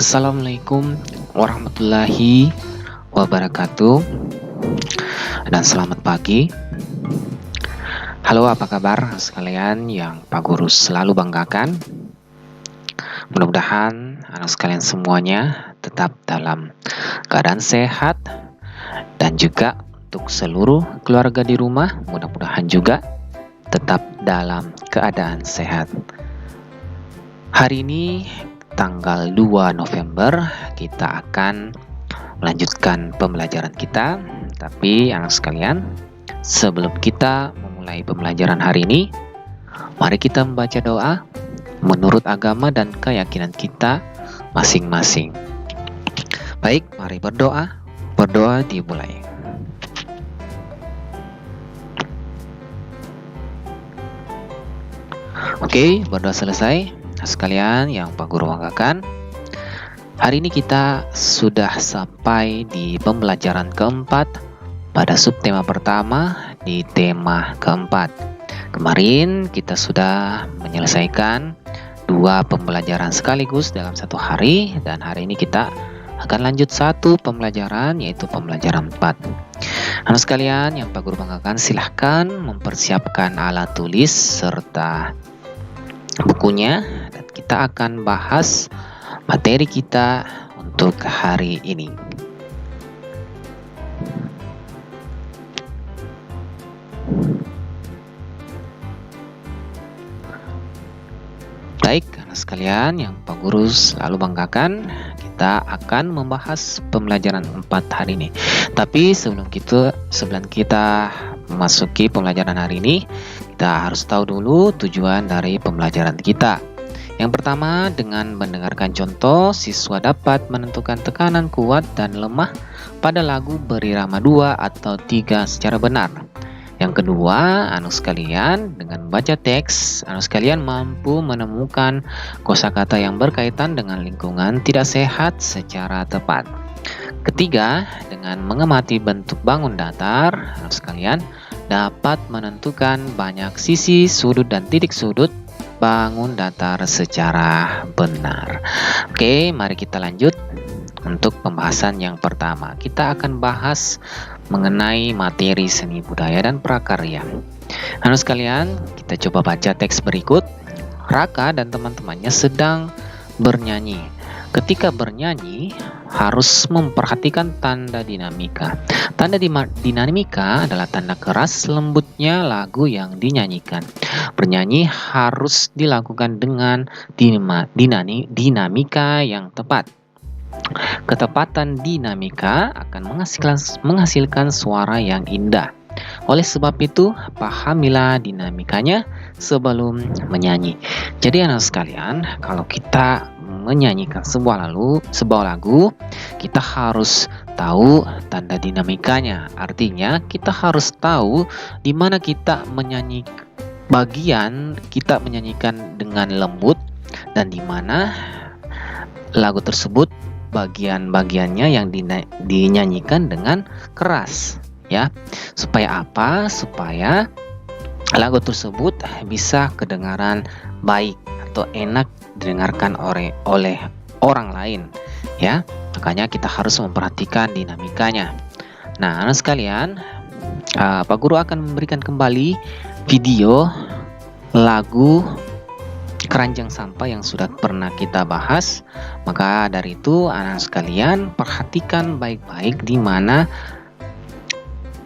Assalamualaikum warahmatullahi wabarakatuh dan selamat pagi. Halo, apa kabar sekalian yang Pak Guru selalu banggakan? Mudah-mudahan anak sekalian semuanya tetap dalam keadaan sehat, dan juga untuk seluruh keluarga di rumah mudah-mudahan juga tetap dalam keadaan sehat. Hari ini tanggal 2 November kita akan melanjutkan pembelajaran kita. Tapi anak sekalian, sebelum kita memulai pembelajaran hari ini, mari kita membaca doa menurut agama dan keyakinan kita masing-masing. Baik, mari berdoa. Berdoa dimulai. Oke, berdoa selesai. Sekalian yang Pak Guru banggakan, hari ini kita sudah sampai di pembelajaran keempat pada subtema pertama di tema keempat. Kemarin kita sudah menyelesaikan 2 pembelajaran sekaligus dalam satu hari, dan hari ini kita akan lanjut 1 pembelajaran, yaitu pembelajaran 4. Anak sekalian yang Pak Guru banggakan, silahkan mempersiapkan alat tulis serta bukunya, dan kita akan bahas materi kita untuk hari ini. Baik, anak sekalian yang Pak Guru selalu banggakan, kita akan membahas pembelajaran 4 hari ini. Tapi sebelum kita memasuki pembelajaran hari ini, kita harus tahu dulu tujuan dari pembelajaran kita. Yang pertama, dengan mendengarkan contoh, siswa dapat menentukan tekanan kuat dan lemah pada lagu berirama 2 atau 3 secara benar. Yang kedua, anak sekalian, dengan membaca teks, anak sekalian mampu menemukan kosakata yang berkaitan dengan lingkungan tidak sehat secara tepat. Ketiga, dengan mengamati bentuk bangun datar, anak sekalian dapat menentukan banyak sisi, sudut, dan titik sudut bangun datar secara benar. Oke, mari kita lanjut untuk pembahasan yang pertama. Kita akan bahas mengenai materi seni budaya dan prakarya. Anak sekalian, kita coba baca teks berikut. Raka dan teman-temannya sedang bernyanyi. Ketika bernyanyi, harus memperhatikan tanda dinamika. Tanda dinamika adalah tanda keras lembutnya lagu yang dinyanyikan. Bernyanyi harus dilakukan dengan dinamika yang tepat. Ketepatan dinamika akan menghasilkan suara yang indah. Oleh sebab itu, pahamilah dinamikanya sebelum menyanyi. Jadi anak sekalian, kalau kita menyanyikan sebuah lagu, kita harus tahu tanda dinamikanya. Artinya, kita harus tahu di mana kita menyanyikan dengan lembut, dan di mana lagu tersebut bagian-bagiannya yang dinyanyikan dengan keras, ya. Supaya apa? Supaya lagu tersebut bisa kedengaran baik atau enak didengarkan oleh orang lain, ya. Makanya kita harus memperhatikan dinamikanya. Nah, anak sekalian, Pak Guru akan memberikan kembali video lagu Keranjang Sampah yang sudah pernah kita bahas. Maka dari itu anak sekalian perhatikan baik-baik di mana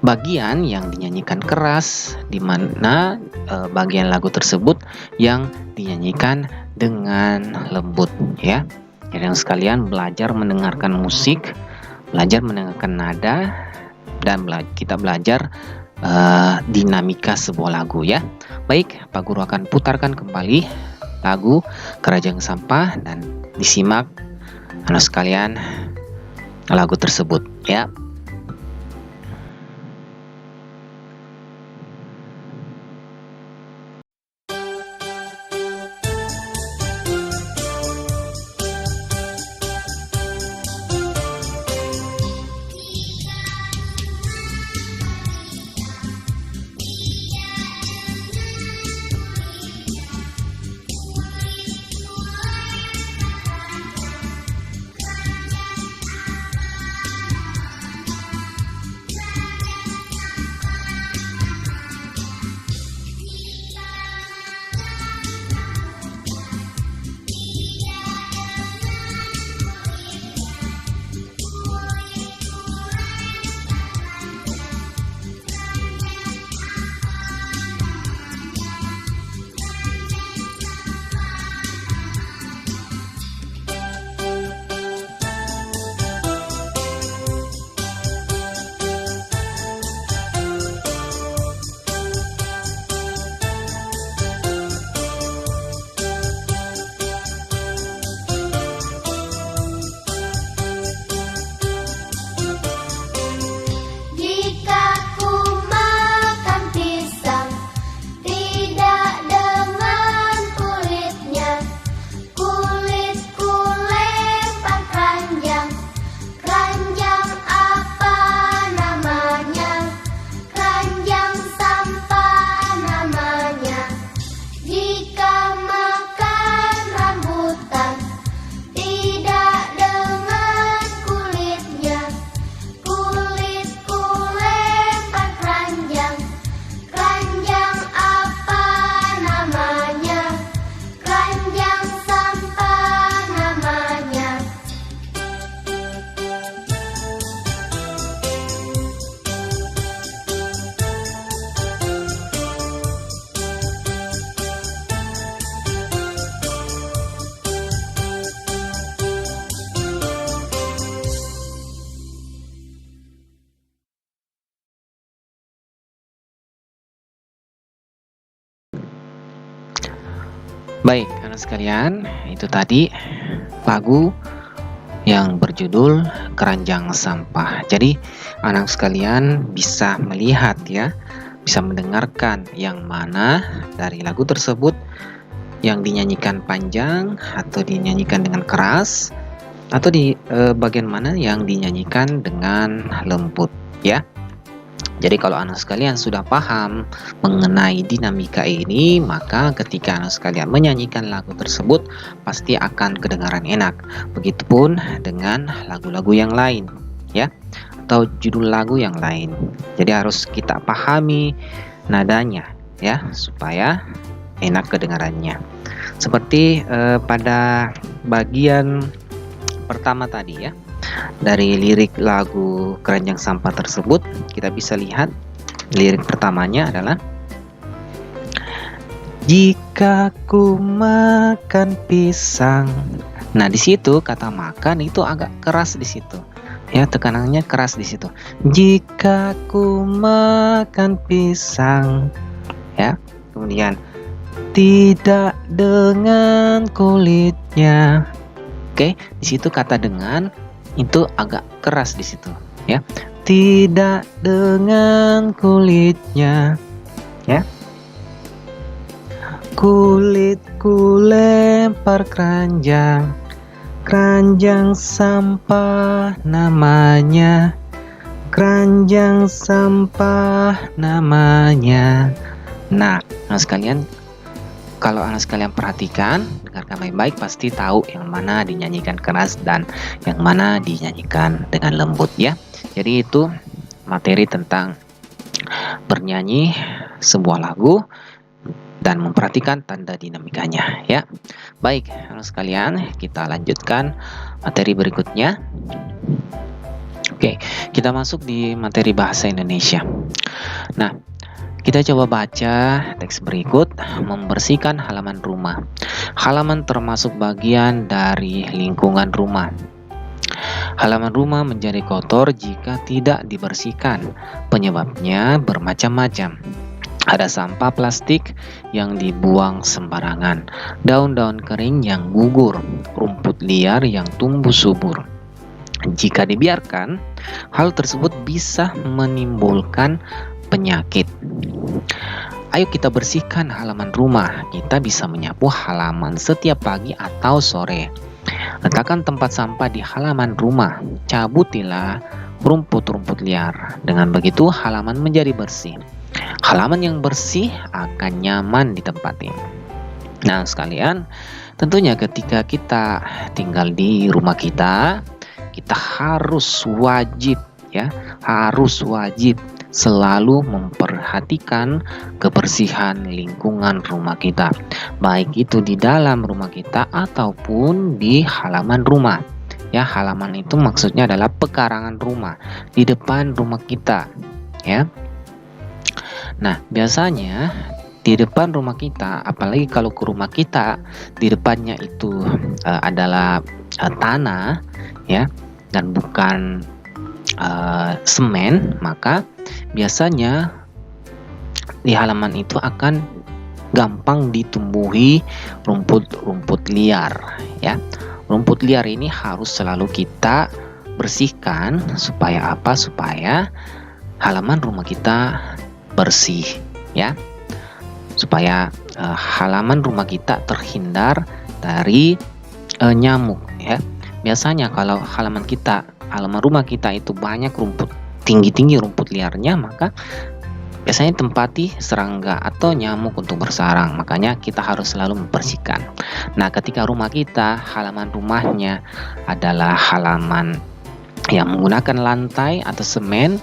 bagian yang dinyanyikan keras, di mana bagian lagu tersebut yang dinyanyikan dengan lembut, ya. Jadi anak sekalian belajar mendengarkan musik, belajar mendengarkan nada, dan kita belajar dinamika sebuah lagu, ya. Baik, Pak Guru akan putarkan kembali lagu Keranjang Sampah, dan disimak anak sekalian lagu tersebut, ya. Baik, anak sekalian, itu tadi lagu yang berjudul Keranjang Sampah. Jadi, anak sekalian bisa melihat ya, bisa mendengarkan yang mana dari lagu tersebut yang dinyanyikan panjang atau dinyanyikan dengan keras atau di bagian mana yang dinyanyikan dengan lembut ya. Jadi kalau anak sekalian sudah paham mengenai dinamika ini, maka ketika anak sekalian menyanyikan lagu tersebut pasti akan kedengaran enak. Begitupun dengan lagu-lagu yang lain, ya, atau judul lagu yang lain. Jadi harus kita pahami nadanya, ya, supaya enak kedengarannya. Seperti pada bagian pertama tadi ya. Dari lirik lagu Keranjang Sampah tersebut, kita bisa lihat lirik pertamanya adalah jika ku makan pisang. Nah, di situ kata makan itu agak keras di situ. Ya, tekanannya keras di situ. Jika ku makan pisang. Ya. Kemudian tidak dengan kulitnya. Oke, di situ kata dengan itu agak keras di situ ya. Tidak dengan kulitnya ya. Kulitku lempar keranjang, keranjang sampah namanya, keranjang sampah namanya. Nah, sekalian, kalau anak sekalian perhatikan, dengarkan baik-baik, pasti tahu yang mana dinyanyikan keras dan yang mana dinyanyikan dengan lembut ya. Jadi itu materi tentang bernyanyi sebuah lagu dan memperhatikan tanda dinamikanya ya. Baik, anak sekalian, kita lanjutkan materi berikutnya. Oke, kita masuk di materi bahasa Indonesia. Nah, kita coba baca teks berikut. Membersihkan halaman rumah. Halaman termasuk bagian dari lingkungan rumah. Halaman rumah menjadi kotor jika tidak dibersihkan. Penyebabnya bermacam-macam. Ada sampah plastik yang dibuang sembarangan, daun-daun kering yang gugur, rumput liar yang tumbuh subur. Jika dibiarkan, hal tersebut bisa menimbulkan penyakit. Ayo kita bersihkan halaman rumah. Kita bisa menyapu halaman setiap pagi atau sore. Letakkan tempat sampah di halaman rumah. Cabutilah rumput-rumput liar. Dengan begitu halaman menjadi bersih. Halaman yang bersih akan nyaman ditempati. Nah, sekalian, tentunya ketika kita tinggal di rumah kita harus wajib selalu memperhatikan kebersihan lingkungan rumah kita, baik itu di dalam rumah kita ataupun di halaman rumah. Ya, halaman itu maksudnya adalah pekarangan rumah di depan rumah kita, ya. Nah, biasanya di depan rumah kita, apalagi kalau ke rumah kita di depannya itu adalah tanah, ya, dan bukan semen, maka biasanya di halaman itu akan gampang ditumbuhi rumput-rumput liar ya. Rumput liar ini harus selalu kita bersihkan supaya apa? Supaya halaman rumah kita bersih ya. Supaya halaman rumah kita terhindar dari nyamuk ya. Biasanya kalau halaman rumah kita itu banyak rumput tinggi-tinggi rumput liarnya, maka biasanya tempati serangga atau nyamuk untuk bersarang. Makanya kita harus selalu membersihkan. Nah, ketika rumah kita, halaman rumahnya adalah halaman yang menggunakan lantai atau semen,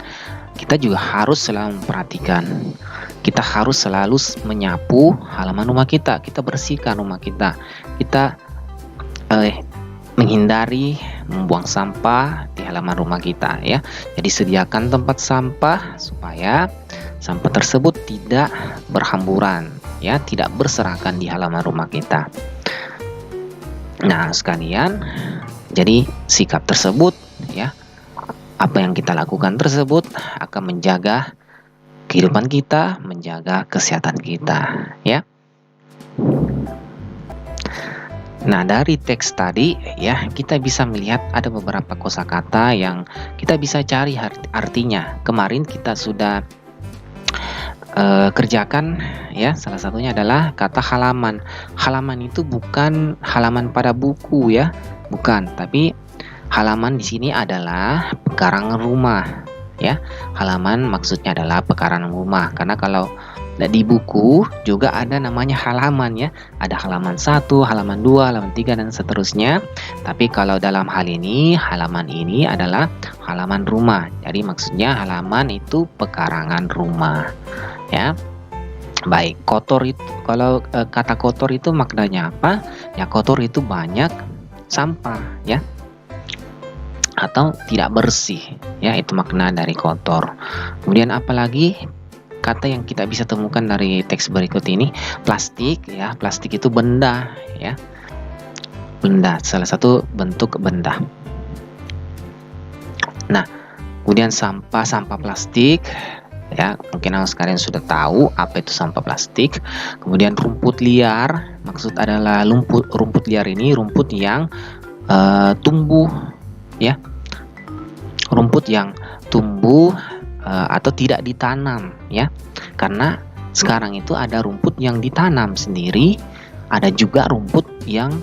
kita juga harus selalu memperhatikan. Kita harus selalu menyapu halaman rumah kita. Kita bersihkan rumah kita. Kita menghindari membuang sampah di halaman rumah kita ya. Jadi sediakan tempat sampah supaya sampah tersebut tidak berhamburan ya, tidak berserakan di halaman rumah kita. Nah, sekalian, jadi sikap tersebut ya, apa yang kita lakukan tersebut akan menjaga kehidupan kita, menjaga kesehatan kita ya. Nah, dari teks tadi ya, kita bisa melihat ada beberapa kosakata yang kita bisa cari artinya. Kemarin kita sudah kerjakan ya, salah satunya adalah kata halaman. Halaman itu bukan halaman pada buku ya, bukan, tapi halaman di sini adalah pekarangan rumah ya. Halaman maksudnya adalah pekarangan rumah, karena kalau di buku juga ada namanya halaman ya. Ada halaman 1, halaman 2, halaman 3 dan seterusnya. Tapi kalau dalam hal ini, halaman ini adalah halaman rumah. Jadi maksudnya halaman itu pekarangan rumah. Ya. Baik, kotor itu kalau kata kotor itu maknanya apa? Ya, kotor itu banyak sampah ya. Atau tidak bersih ya, itu makna dari kotor. Kemudian apalagi kata yang kita bisa temukan dari teks berikut ini? Plastik ya, plastik itu benda ya, benda, salah satu bentuk benda. Nah, kemudian sampah plastik ya, mungkin kalian sudah tahu apa itu sampah plastik. Kemudian rumput liar, maksud adalah rumput liar ini rumput yang tumbuh ya, rumput yang tumbuh atau tidak ditanam ya, karena sekarang itu ada rumput yang ditanam sendiri, ada juga rumput yang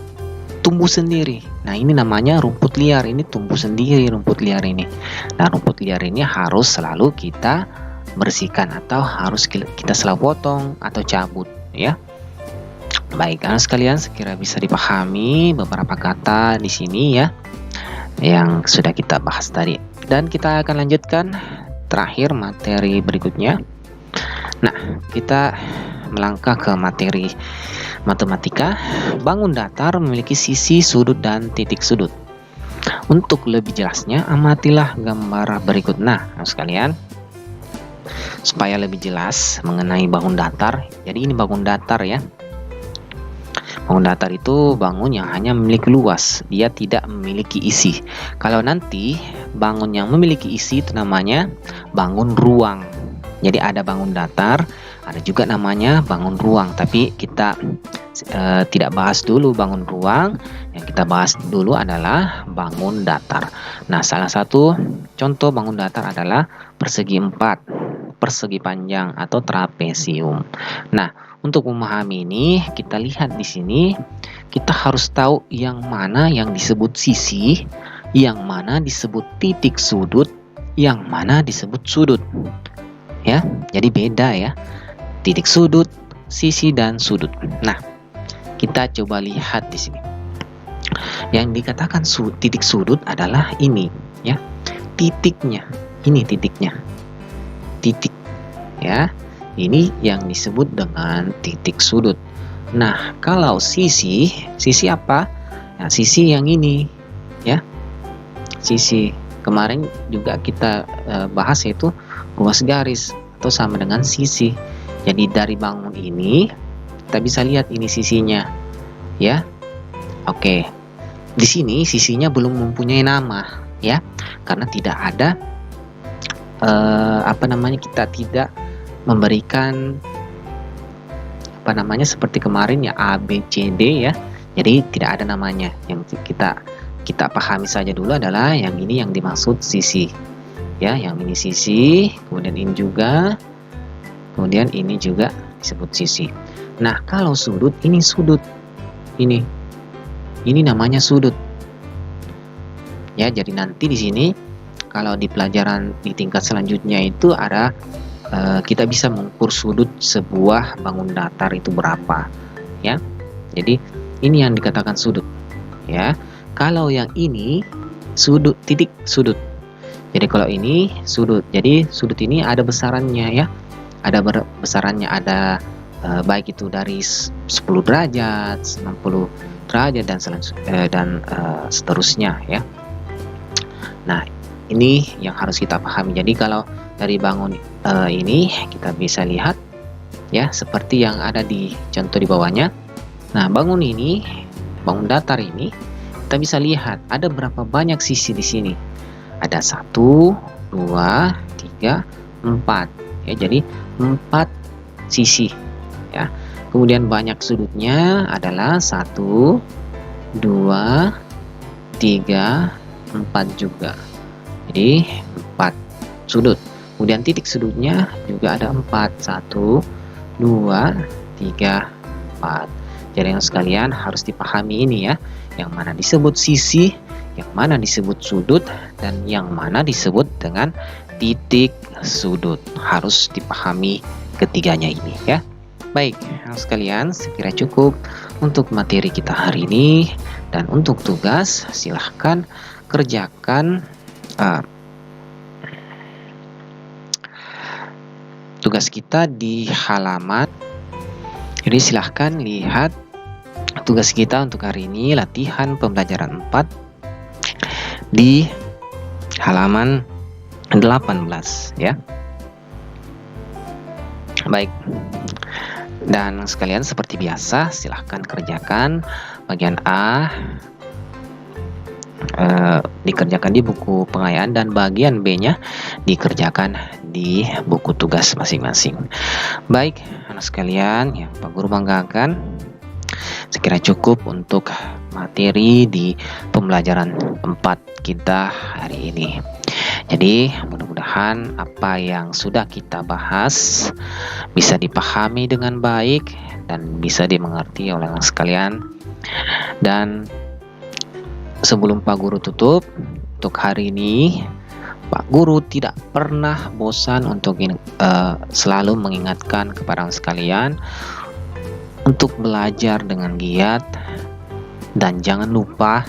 tumbuh sendiri. Nah, ini namanya rumput liar, ini tumbuh sendiri rumput liar ini. Nah, rumput liar ini harus selalu kita bersihkan atau harus kita selalu potong atau cabut ya. Baik, anak sekalian, sekira bisa dipahami beberapa kata di sini ya yang sudah kita bahas tadi, dan kita akan lanjutkan terakhir materi berikutnya. Nah, kita melangkah ke materi matematika. Bangun datar memiliki sisi, sudut, dan titik sudut. Untuk lebih jelasnya, amatilah gambar berikut. Nah, sekalian, supaya lebih jelas mengenai bangun datar. Jadi ini bangun datar ya. Bangun datar itu bangun yang hanya memiliki luas, dia tidak memiliki isi. Kalau nanti bangun yang memiliki isi itu namanya bangun ruang. Jadi ada bangun datar, ada juga namanya bangun ruang. Tapi kita tidak bahas dulu bangun ruang, yang kita bahas dulu adalah bangun datar. Nah, salah satu contoh bangun datar adalah persegi 4, persegi panjang atau trapesium. Nah, untuk memahami ini, kita lihat di sini, kita harus tahu yang mana yang disebut sisi, yang mana disebut titik sudut, yang mana disebut sudut. Ya, jadi beda ya. Titik sudut, sisi, dan sudut. Nah, kita coba lihat di sini. Yang dikatakan titik sudut adalah ini ya. Titiknya, ini titiknya. Titik ya. Ini yang disebut dengan titik sudut. Nah, kalau sisi apa? Nah, sisi yang ini ya. Sisi kemarin juga kita bahas, yaitu ruas garis atau sama dengan sisi. Jadi dari bangun ini kita bisa lihat ini sisinya ya. Oke. Di sini sisinya belum mempunyai nama ya. Karena tidak ada kita tidak memberikan seperti kemarin ya, A, B, C, D ya. Jadi tidak ada namanya. Yang kita pahami saja dulu adalah yang ini yang dimaksud sisi ya, yang ini sisi, kemudian ini juga, kemudian ini juga disebut sisi. Nah, kalau sudut, ini sudut, ini namanya sudut ya. Jadi nanti di sini kalau di pelajaran di tingkat selanjutnya itu ada kita bisa mengukur sudut sebuah bangun datar itu berapa ya. Jadi ini yang dikatakan sudut ya. Kalau yang ini sudut, titik sudut. Jadi kalau ini sudut, jadi sudut ini ada besarannya ya. Ada besarannya, ada baik itu dari 10 derajat, 90 derajat dan seterusnya ya. Nah, ini yang harus kita pahami. Jadi kalau dari bangun ini kita bisa lihat ya, seperti yang ada di contoh di bawahnya. Nah, bangun ini, bangun datar ini, kita bisa lihat ada berapa banyak sisi di sini. Ada 1, 2, 3, 4 ya. Jadi 4 sisi ya. Kemudian banyak sudutnya adalah 1, 2, 3, 4 juga. Jadi 4 sudut. Kemudian titik sudutnya juga ada 4. 1, 2, 3, 4. Jadi yang sekalian harus dipahami ini ya. Yang mana disebut sisi, yang mana disebut sudut, dan yang mana disebut dengan titik sudut. Harus dipahami ketiganya ini ya. Baik, yang sekalian, sekira cukup untuk materi kita hari ini. Dan untuk tugas, silahkan kerjakan tugas kita di halaman. Jadi silahkan lihat tugas kita untuk hari ini, latihan pembelajaran 4 di halaman 18 ya. Baik, dan sekalian seperti biasa silahkan kerjakan bagian A dikerjakan di buku pengayaan, dan bagian B-nya dikerjakan di buku tugas masing-masing. Baik, anak sekalian yang Pak Guru banggakan, sekira cukup untuk materi di pembelajaran 4 kita hari ini. Jadi mudah-mudahan apa yang sudah kita bahas bisa dipahami dengan baik dan bisa dimengerti oleh anak sekalian. Dan sebelum Pak Guru tutup untuk hari ini, Pak Guru tidak pernah bosan untuk selalu mengingatkan kepada anak sekalian untuk belajar dengan giat, dan jangan lupa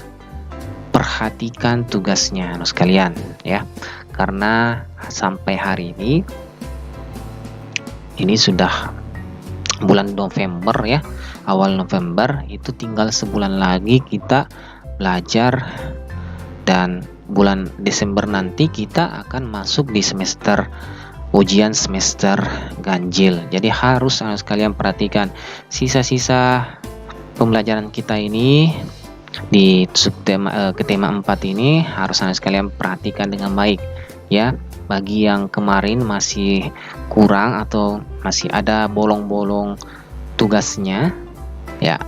perhatikan tugasnya anak sekalian ya, karena sampai hari ini sudah bulan November ya, awal November, itu tinggal sebulan lagi kita belajar, dan bulan Desember nanti kita akan masuk di semester ujian semester ganjil. Jadi harus anak sekalian perhatikan sisa-sisa pembelajaran kita ini di subtema tema 4 ini, harus anak sekalian perhatikan dengan baik ya. Bagi yang kemarin masih kurang atau masih ada bolong-bolong tugasnya ya,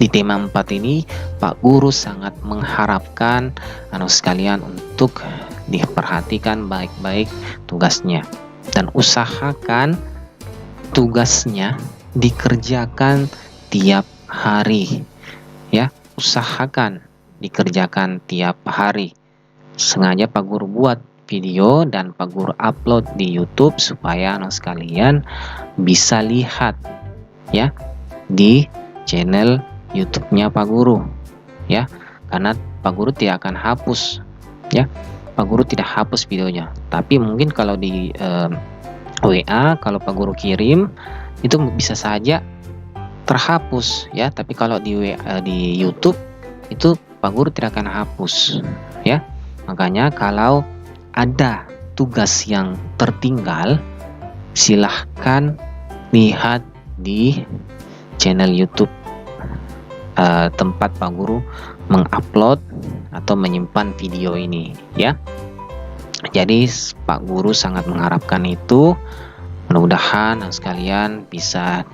di tema 4 ini Pak Guru sangat mengharapkan anak sekalian untuk diperhatikan baik-baik tugasnya, dan usahakan tugasnya dikerjakan tiap hari ya. Usahakan dikerjakan tiap hari. Sengaja Pak Guru buat video dan Pak Guru upload di YouTube supaya anak sekalian bisa lihat ya di channel YouTube-nya Pak Guru ya, karena Pak Guru tidak akan hapus ya. Pak Guru tidak hapus videonya, tapi mungkin kalau di WA kalau Pak Guru kirim itu bisa saja terhapus ya, tapi kalau di YouTube itu Pak Guru tidak akan hapus ya. Makanya kalau ada tugas yang tertinggal, silahkan lihat di channel YouTube tempat Pak Guru mengupload atau menyimpan video ini ya. Jadi Pak Guru sangat mengharapkan itu. Mudah-mudahan sekalian bisa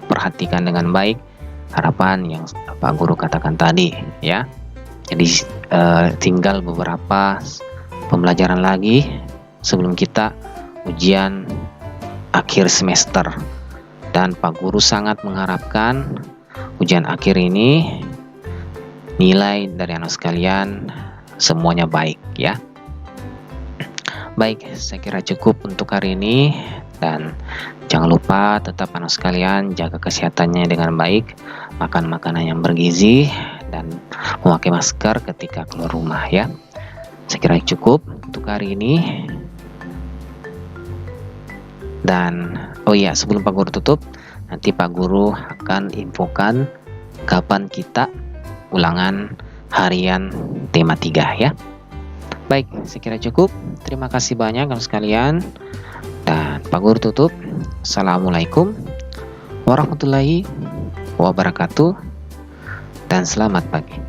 perhatikan dengan baik harapan yang Pak Guru katakan tadi ya. Jadi tinggal beberapa pembelajaran lagi sebelum kita ujian akhir semester, dan Pak Guru sangat mengharapkan ujian akhir ini nilai dari anak sekalian semuanya baik ya. Baik, saya kira cukup untuk hari ini, dan jangan lupa tetap anak sekalian jaga kesehatannya dengan baik, makan makanan yang bergizi, dan memakai masker ketika keluar rumah ya. Saya kira cukup untuk hari ini. Dan oh iya, sebelum Pak Guru tutup, nanti Pak Guru akan infokan kapan kita ulangan harian tema 3 ya. Baik, saya kira cukup. Terima kasih banyak anak sekalian. Dan Pak Guru tutup. Assalamualaikum warahmatullahi wabarakatuh, dan selamat pagi.